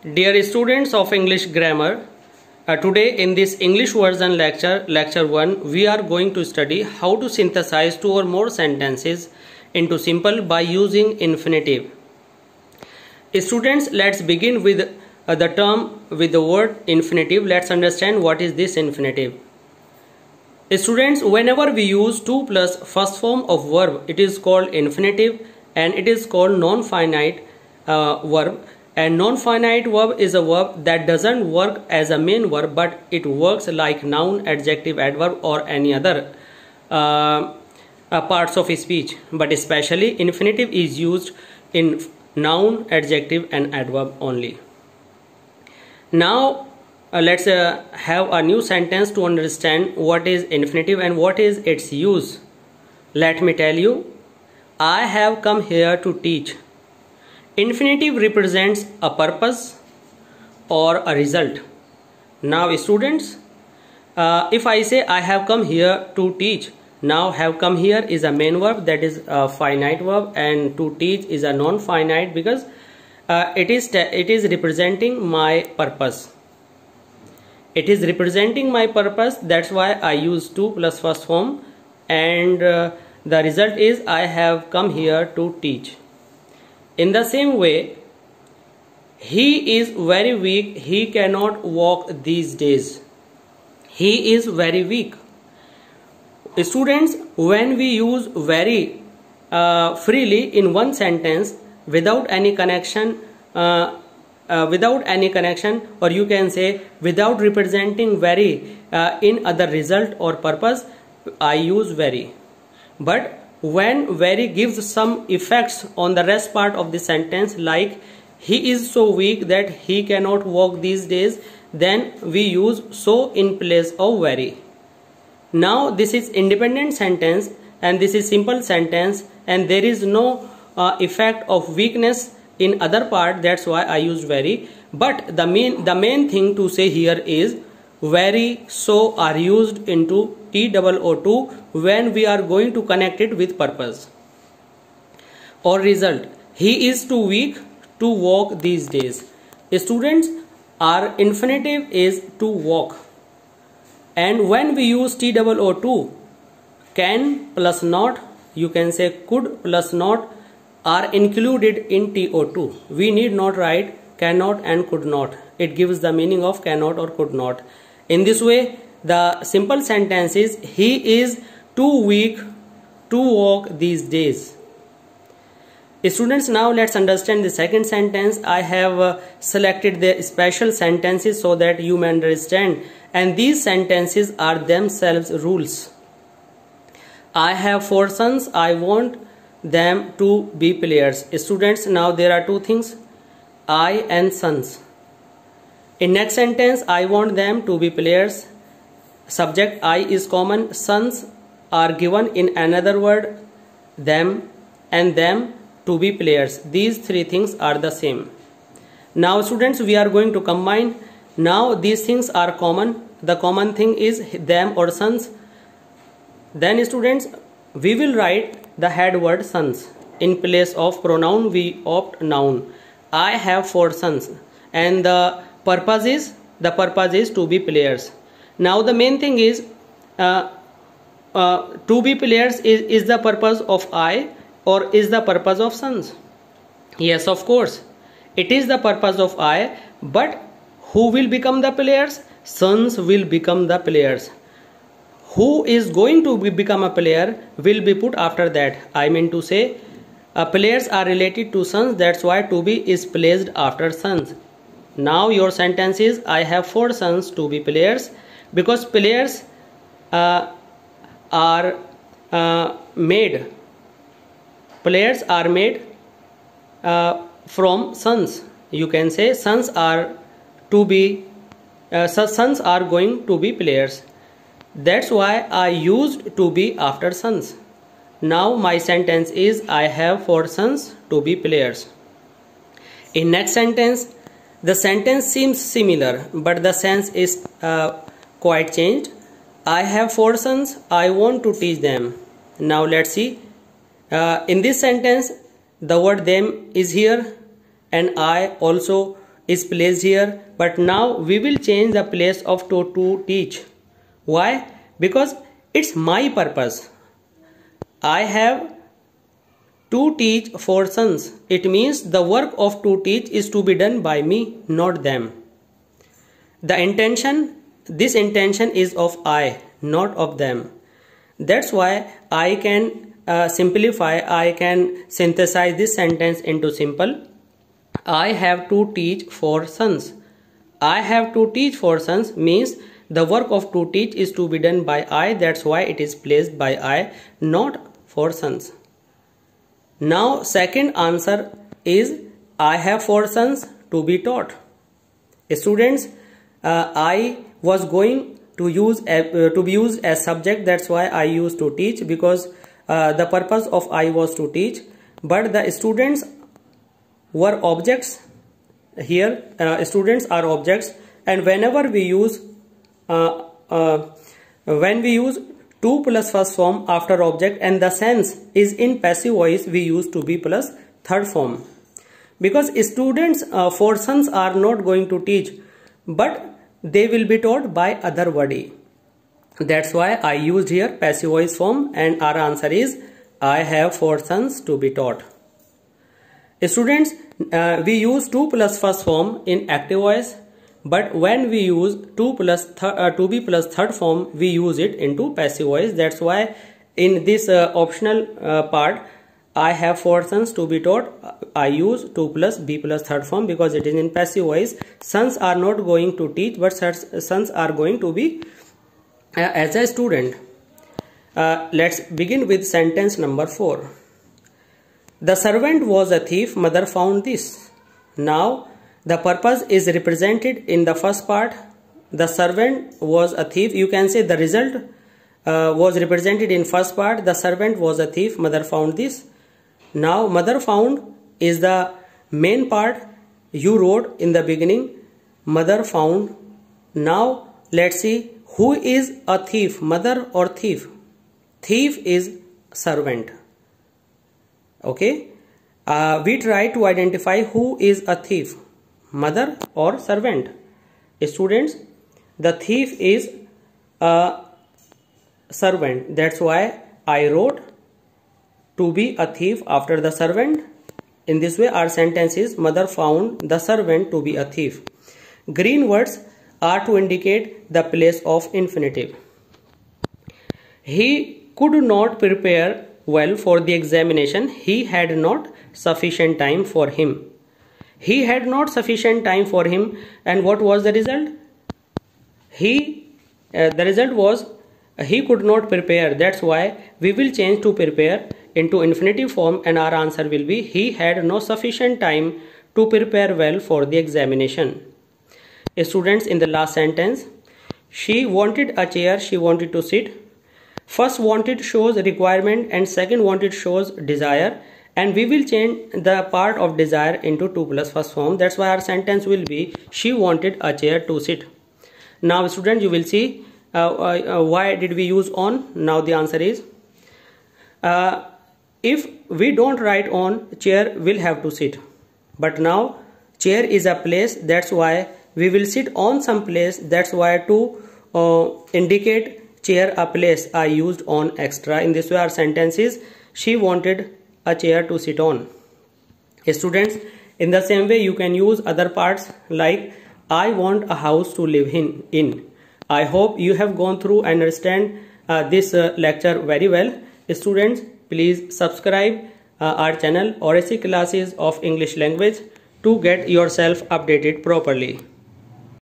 Dear students of English grammar, today in this English version lecture 1, we are going to study how to synthesize two or more sentences into simple by using infinitive. Students, let's begin with the word infinitive. Let's understand what is this infinitive. Students, whenever we use to plus first form of verb, it is called infinitive and it is called non-finite verb. And non-finite verb is a verb that doesn't work as a main verb, but it works like noun, adjective, adverb or any other parts of speech. But especially infinitive is used in noun, adjective and adverb only. Now let's have a new sentence to understand what is infinitive and what is its use. Let me tell you, I have come here to teach. Infinitive represents a purpose or a result. Now students, if I say I have come here to teach, now have come here is a main verb, that is a finite verb, and to teach is a non-finite because it is representing my purpose. It is representing my purpose, that's why I use to plus first form, and the result is I have come here to teach. In the same way, he is very weak, he cannot walk these days. He is very weak. Students, when we use very freely in one sentence without any connection, or you can say without representing very in other result or purpose, I use very. But when very gives some effects on the rest part of the sentence, like he is so weak that he cannot walk these days, then we use so in place of very. Now this is independent sentence and this is simple sentence and there is no effect of weakness in other part, that's why I use very. But the main thing to say here is very, so are used into TOO2 when we are going to connect it with purpose or result. He is too weak to walk these days. Students, our infinitive is to walk, and when we use TOO2, can plus not, you can say could plus not are included in TO2. We need not write cannot and could not. It gives the meaning of cannot or could not. In this way, the simple sentence is he is too weak to walk these days. Students, now let's understand the second sentence. I have selected the special sentences so that you may understand, and these sentences are themselves rules. I have 4 sons, I want them to be players. Students, now there are two things, I and sons. In next sentence, I want them to be players. Subject I is common, sons are given in another word, them, and them to be players. These three things are the same. Now students, we are going to combine. Now these things are common. The common thing is them or sons. Then students, we will write the head word sons. In place of pronoun, we opt noun. I have 4 sons, and the purpose is to be players. Now the main thing is to be players is the purpose of I or is the purpose of sons? Yes, of course, it is the purpose of I, but who will become the players? Sons will become the players. Who is going to become a player will be put after that. I mean to say players are related to sons, that's why to be is placed after sons. Now your sentence is I have 4 sons to be players, because players are made from sons. You can say sons are going to be players. That's why I used to be after sons. Now my sentence is I have 4 sons to be players. In next sentence, the sentence seems similar, but the sense is quite changed. I have 4 sons, I want to teach them. Now let's see. In this sentence, the word them is here and I also is placed here, but now we will change the place of to teach. Why? Because it's my purpose. I have to teach 4 sons. It means the work of to teach is to be done by me, not them. The intention, this intention is of I, not of them. That's why I can simplify, I can synthesize this sentence into simple. I have to teach 4 sons. I have to teach 4 sons means the work of to teach is to be done by I. That's why it is placed by I, not 4 sons. Now second answer is I have 4 sons to be taught. Students, I was going to be used as subject. That's why I used to teach, because the purpose of I was to teach, but the students were objects. Here students are objects, and whenever we use when we use to plus first form after object and the sense is in passive voice, we use to be plus third form. Because students 4 sons are not going to teach, but they will be taught by other body. That's why I used here passive voice form, and our answer is I have 4 sons to be taught. Students, we use to plus first form in active voice, but when we use to be plus third form, we use it into passive voice. That's why in this optional part, I have 4 sons to be taught, I use to plus be plus third form, because it is in passive voice. Sons are not going to teach, but sons are going to be as a student. Let's begin with sentence number 4. The servant was a thief, mother found this. Now the purpose is represented in the first part. The servant was a thief. You can say the result was represented in first part. The servant was a thief, mother found this. Now mother found is the main part. You wrote in the beginning mother found. Now let's see who is a thief, mother or thief. Thief is servant. Okay, we try to identify who is a thief, mother or servant. Students, the thief is a servant. That's why I wrote to be a thief after the servant. In this way our sentence is mother found the servant to be a thief. Green words are to indicate the place of infinitive. He could not prepare well for the examination. He had not sufficient time for him. He had not sufficient time for him. And what was the result? The result was he could not prepare. That's why we will change to prepare into infinitive form, and our answer will be he had no sufficient time to prepare well for the examination. Students, in the last sentence, she wanted a chair, she wanted to sit. First wanted shows requirement and second wanted shows desire, and we will change the part of desire into to plus first form. That's why our sentence will be she wanted a chair to sit. Now students, you will see why did we use on. Now the answer is if we don't write on, chair will have to sit, but now chair is a place. That's why we will sit on some place. That's why to indicate chair a place, I used on extra. In this way our sentence is she wanted a chair to sit on. Students, in the same way you can use other parts like I want a house to live in. I hope you have gone through and understand this lecture very well. Students, please subscribe our channel RSC Classes of English Language to get yourself updated properly.